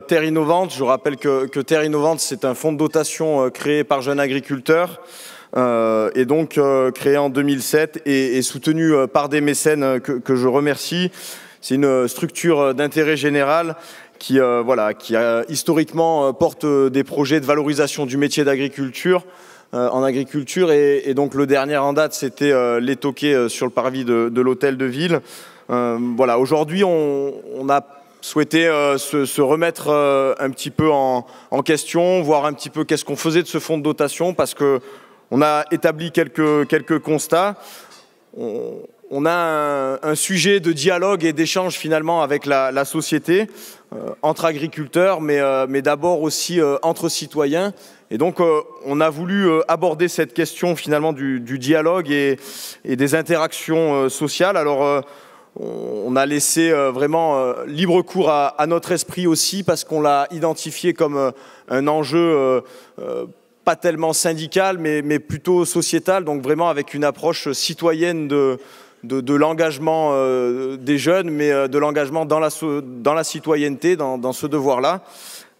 Terre Innovante. Je rappelle que Terre Innovante, c'est un fonds de dotation créé par Jeunes Agriculteurs et donc créé en 2007 et soutenu par des mécènes que je remercie. C'est une structure d'intérêt général qui historiquement porte des projets de valorisation du métier d'agriculture en agriculture et donc le dernier en date, c'était les toquets sur le parvis de l'hôtel de ville. Voilà, aujourd'hui, on a souhaité se remettre un petit peu en question, voir un petit peu qu'est-ce qu'on faisait de ce fonds de dotation, parce qu'on a établi quelques constats. On a un sujet de dialogue et d'échange finalement avec la société, entre agriculteurs, mais d'abord aussi entre citoyens. Et donc on a voulu aborder cette question finalement du dialogue et des interactions sociales. Alors on a laissé vraiment libre cours à notre esprit aussi, parce qu'on l'a identifié comme un enjeu pas tellement syndical, mais plutôt sociétal, donc vraiment avec une approche citoyenne de l'engagement des jeunes, mais de l'engagement dans la citoyenneté, dans ce devoir-là.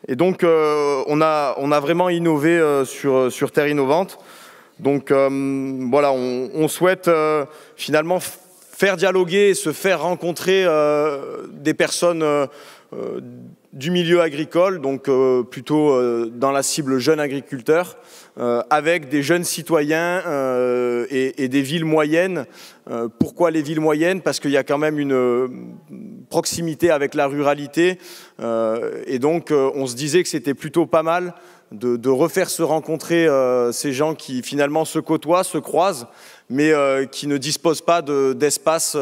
Et donc on a vraiment innové sur Terre Innovante. Donc voilà, on souhaite finalement faire dialoguer et se faire rencontrer des personnes du milieu agricole, donc plutôt dans la cible jeunes agriculteurs, avec des jeunes citoyens et des villes moyennes. Pourquoi les villes moyennes? Parce qu'il y a quand même une proximité avec la ruralité, et donc on se disait que c'était plutôt pas mal de refaire se rencontrer ces gens qui finalement se côtoient, se croisent, mais qui ne disposent pas d'espace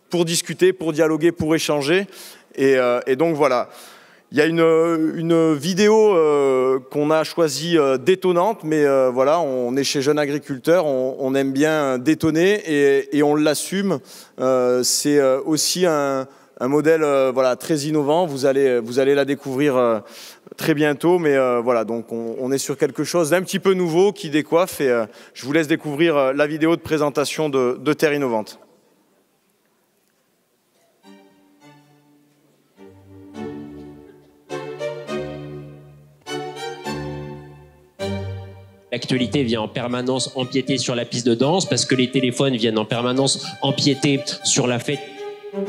pour discuter, pour dialoguer, pour échanger. Et donc voilà. Il y a une vidéo qu'on a choisie détonnante, mais voilà, on est chez Jeunes Agriculteurs, on aime bien détonner et on l'assume. C'est aussi un modèle voilà, très innovant, vous allez la découvrir très bientôt, mais voilà, donc on est sur quelque chose d'un petit peu nouveau qui décoiffe, et je vous laisse découvrir la vidéo de présentation de Terre Innovante. L'actualité vient en permanence empiéter sur la piste de danse parce que les téléphones viennent en permanence empiéter sur la fête. On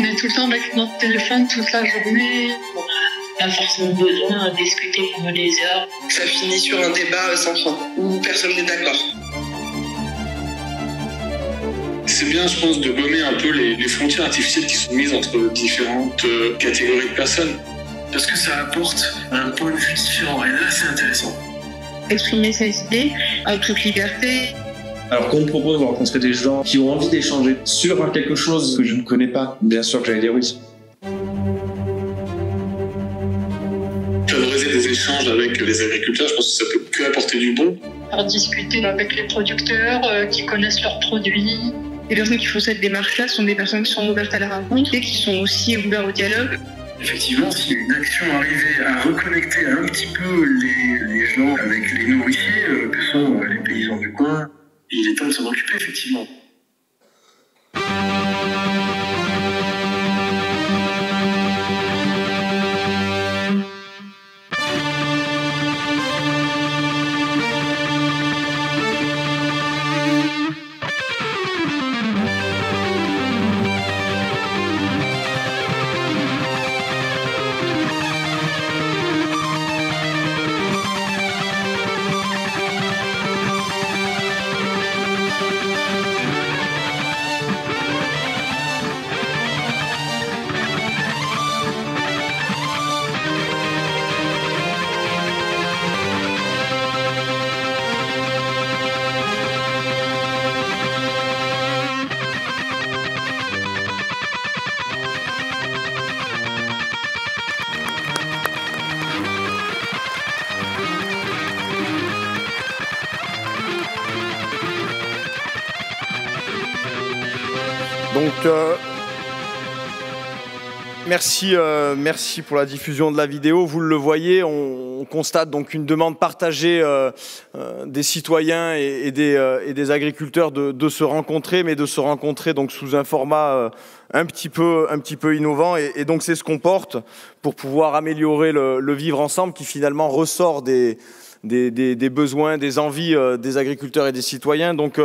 est tout le temps avec notre téléphone toute la journée. On a forcément besoin de discuter pendant des heures. Ça finit sur un débat sans fin, où personne n'est d'accord. C'est bien, je pense, de gommer un peu les frontières artificielles qui sont mises entre différentes catégories de personnes. Parce que ça apporte un point de vue différent, et là c'est intéressant. Exprimer ses idées en toute liberté. Alors qu'on me propose de rencontrer des gens qui ont envie d'échanger sur quelque chose que je ne connais pas, bien sûr que j'allais dire oui. Favoriser des échanges avec les agriculteurs, je pense que ça peut que apporter du bon. Faire discuter avec les producteurs qui connaissent leurs produits. Les personnes qui font cette démarche-là sont des personnes qui sont ouvertes à la rencontre et qui sont aussi ouvertes au dialogue. Effectivement, si une action arrivait à reconnecter un petit peu les gens avec les nourriciers, que sont les paysans du coin, il est temps de s'en occuper, effectivement. Donc Merci pour la diffusion de la vidéo. Vous le voyez, on constate donc une demande partagée des citoyens et des agriculteurs de se rencontrer, mais de se rencontrer donc sous un format un petit peu innovant. Et donc c'est ce qu'on porte pour pouvoir améliorer le vivre ensemble qui finalement ressort des besoins, des envies des agriculteurs et des citoyens. Donc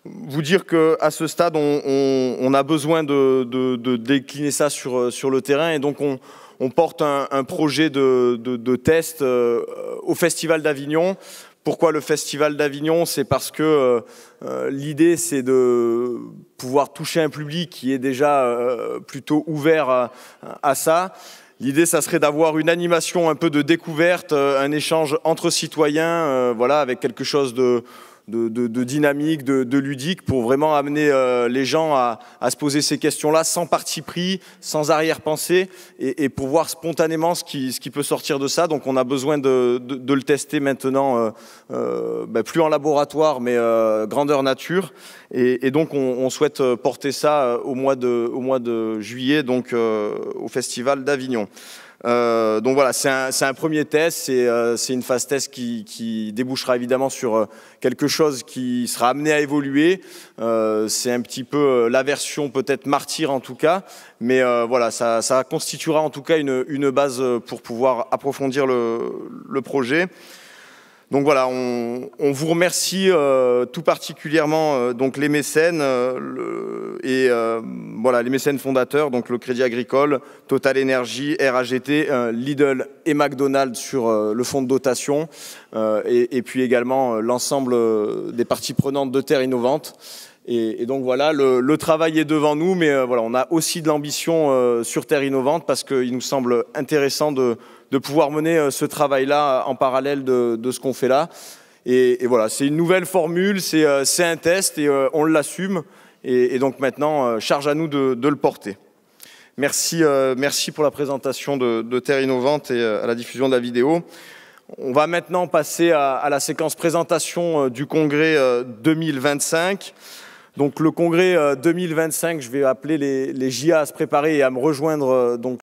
vous dire qu'à ce stade, on a besoin de décliner ça sur le terrain et donc on porte un projet de test au Festival d'Avignon. Pourquoi le Festival d'Avignon? C'est parce que l'idée, c'est de pouvoir toucher un public qui est déjà plutôt ouvert à ça. L'idée, ça serait d'avoir une animation un peu de découverte, un échange entre citoyens, voilà, avec quelque chose de dynamique, de ludique, pour vraiment amener les gens à se poser ces questions-là sans parti pris, sans arrière-pensée, et pour voir spontanément ce qui peut sortir de ça. Donc on a besoin de le tester maintenant, plus en laboratoire, mais grandeur nature. Et donc on souhaite porter ça au mois de juillet, donc au Festival d'Avignon. Donc voilà, c'est un premier test, c'est une phase test qui débouchera évidemment sur quelque chose qui sera amené à évoluer. C'est un petit peu la version peut-être martyre en tout cas, mais voilà, ça constituera en tout cas une base pour pouvoir approfondir le projet. Donc voilà, on vous remercie tout particulièrement donc les mécènes voilà, les mécènes fondateurs, donc le Crédit Agricole, Total Énergie, RAGT, Lidl et McDonald's sur le fonds de dotation et puis également l'ensemble des parties prenantes de Terre Innovante. Et donc voilà, le travail est devant nous, mais voilà, on a aussi de l'ambition sur Terre Innovante parce qu'il nous semble intéressant de pouvoir mener ce travail-là en parallèle de ce qu'on fait là. Et voilà, c'est une nouvelle formule, c'est un test et on l'assume. Et donc maintenant, charge à nous de le porter. Merci pour la présentation de Terre Innovante et à la diffusion de la vidéo. On va maintenant passer à la séquence présentation du congrès 2025. Donc le congrès 2025, je vais appeler les JA à se préparer et à me rejoindre donc